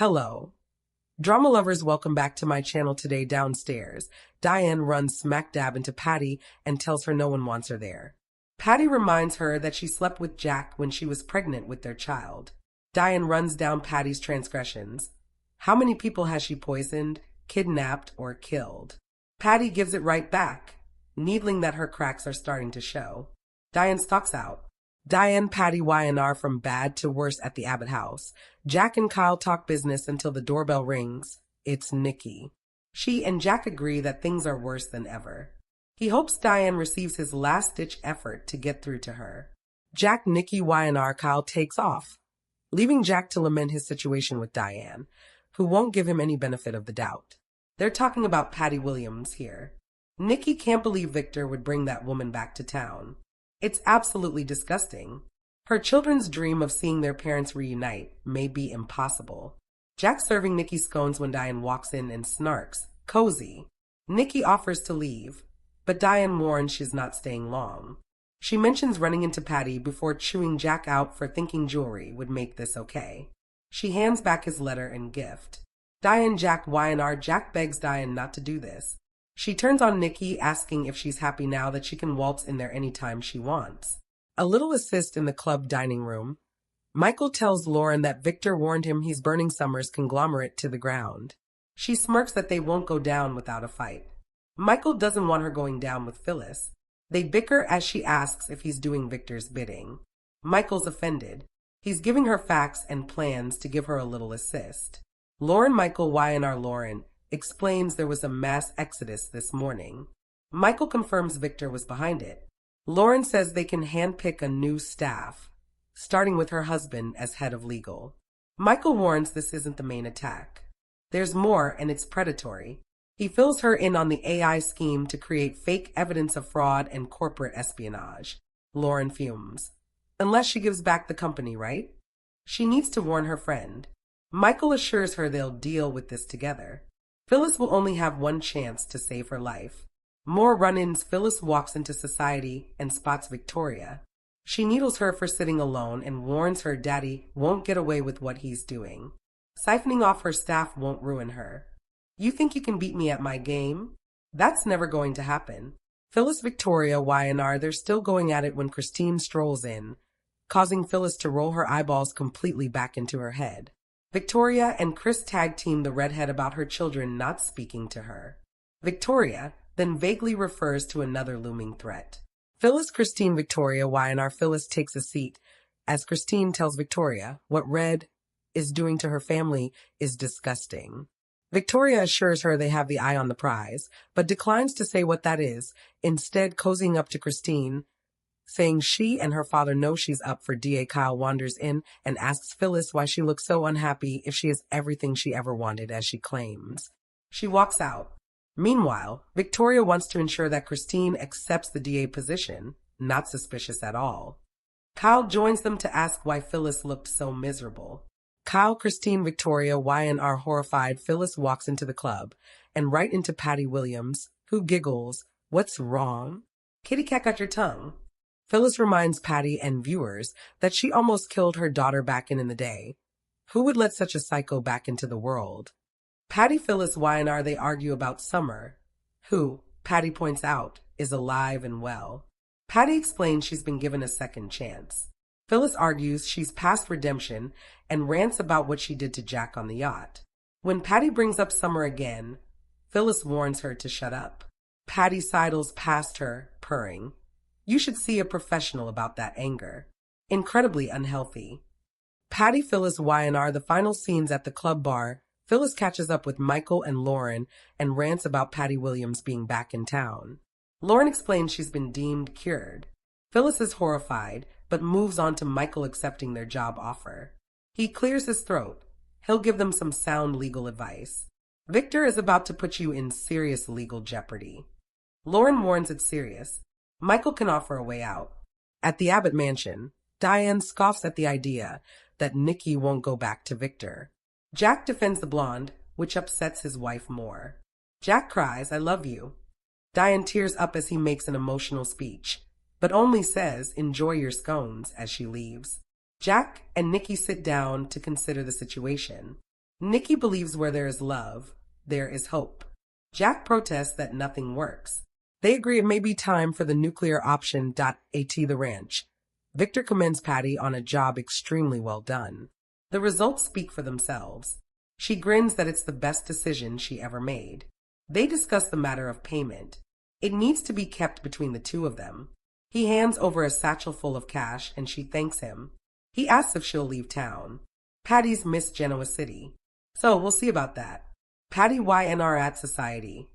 Hello. Drama lovers, welcome back to my channel. Today downstairs, Diane runs smack dab into Patty and tells her no one wants her there. Patty reminds her that she slept with Jack when she was pregnant with their child. Diane runs down Patty's transgressions. How many people has she poisoned, kidnapped, or killed? Patty gives it right back, needling that her cracks are starting to show. Diane stalks out. Diane, Patty, Y&R from bad to worse at the Abbott house. Jack and Kyle talk business until the doorbell rings. It's Nikki. She and Jack agree that things are worse than ever. He hopes Diane receives his last-ditch effort to get through to her. Jack, Nikki, Y&R, Kyle takes off, leaving Jack to lament his situation with Diane, who won't give him any benefit of the doubt. They're talking about Patty Williams here. Nikki can't believe Victor would bring that woman back to town. It's absolutely disgusting. Her children's dream of seeing their parents reunite may be impossible. Jack serving Nikki scones when Diane walks in and snarks, "Cozy." Nikki offers to leave, but Diane warns she's not staying long. She mentions running into Patty before chewing Jack out for thinking jewelry would make this okay. She hands back his letter and gift. Diane, Jack, Y&R. Jack begs Diane not to do this. She turns on Nikki, asking if she's happy now that she can waltz in there anytime she wants. A little assist in the club dining room. Michael tells Lauren that Victor warned him he's burning Summer's conglomerate to the ground. She smirks that they won't go down without a fight. Michael doesn't want her going down with Phyllis. They bicker as she asks if he's doing Victor's bidding. Michael's offended. He's giving her facts and plans to give her a little assist. Lauren, Michael, Y&R. Lauren explains there was a mass exodus this morning. Michael confirms Victor was behind it. Lauren says they can handpick a new staff, starting with her husband as head of legal. Michael warns this isn't the main attack. There's more, and it's predatory. He fills her in on the AI scheme to create fake evidence of fraud and corporate espionage. Lauren fumes. Unless she gives back the company, right? She needs to warn her friend. Michael assures her they'll deal with this together. Phyllis will only have one chance to save her life. More run-ins. Phyllis walks into society and spots Victoria. She needles her for sitting alone and warns her daddy won't get away with what he's doing. Siphoning off her staff won't ruin her. You think you can beat me at my game? That's never going to happen. Phyllis, Victoria, Y&R, they're still going at it when Christine strolls in, causing Phyllis to roll her eyeballs completely back into her head. Victoria and Chris tag team the redhead about her children not speaking to her. Victoria then vaguely refers to another looming threat. Phyllis, Christine, Victoria, Y&R. Phyllis takes a seat as Christine tells Victoria what Red is doing to her family is disgusting. Victoria assures her they have the eye on the prize, but declines to say what that is, instead cozying up to Christine, saying she and her father know she's up for DA. Kyle wanders in and asks Phyllis why she looks so unhappy if she has everything she ever wanted, as she claims. She walks out. Meanwhile, Victoria wants to ensure that Christine accepts the DA position, not suspicious at all. Kyle joins them to ask why Phyllis looked so miserable. Kyle, Christine, Victoria, Y&R horrified. Phyllis walks into the club and right into Patty Williams, who giggles. "What's wrong? Kitty cat got your tongue." Phyllis reminds Patty and viewers that she almost killed her daughter back in the day. Who would let such a psycho back into the world? Patty, Phyllis, Y&R, they argue about Summer, who, Patty points out, is alive and well. Patty explains she's been given a second chance. Phyllis argues she's past redemption and rants about what she did to Jack on the yacht. When Patty brings up Summer again, Phyllis warns her to shut up. Patty sidles past her, purring. You should see a professional about that anger. Incredibly unhealthy. Patty, Phyllis, Y&R, the final scenes at the club bar. Phyllis catches up with Michael and Lauren and rants about Patty Williams being back in town. Lauren explains she's been deemed cured. Phyllis is horrified, but moves on to Michael accepting their job offer. He clears his throat. He'll give them some sound legal advice. Victor is about to put you in serious legal jeopardy. Lauren warns it's serious. Michael can offer a way out. At the Abbott mansion, Diane scoffs at the idea that Nikki won't go back to Victor. Jack defends the blonde, which upsets his wife more. Jack cries, "I love you." Diane tears up as he makes an emotional speech, but only says, "Enjoy your scones," as she leaves. Jack and Nikki sit down to consider the situation. Nikki believes where there is love, there is hope. Jack protests that nothing works. They agree it may be time for the nuclear option. At the ranch, Victor commends Patty on a job extremely well done. The results speak for themselves. She grins that it's the best decision she ever made. They discuss the matter of payment. It needs to be kept between the two of them. He hands over a satchel full of cash and she thanks him. He asks if she'll leave town. Patty's missed Genoa City. So we'll see about that. Patty YNR at Society.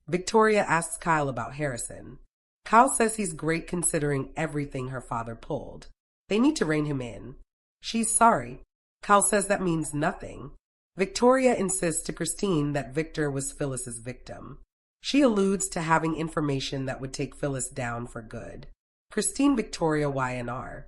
Victoria asks Kyle about Harrison. Kyle says he's great considering everything her father pulled. They need to rein him in. She's sorry. Kyle says that means nothing. Victoria insists to Christine that Victor was Phyllis's victim. She alludes to having information that would take Phyllis down for good. Christine Victoria YNR.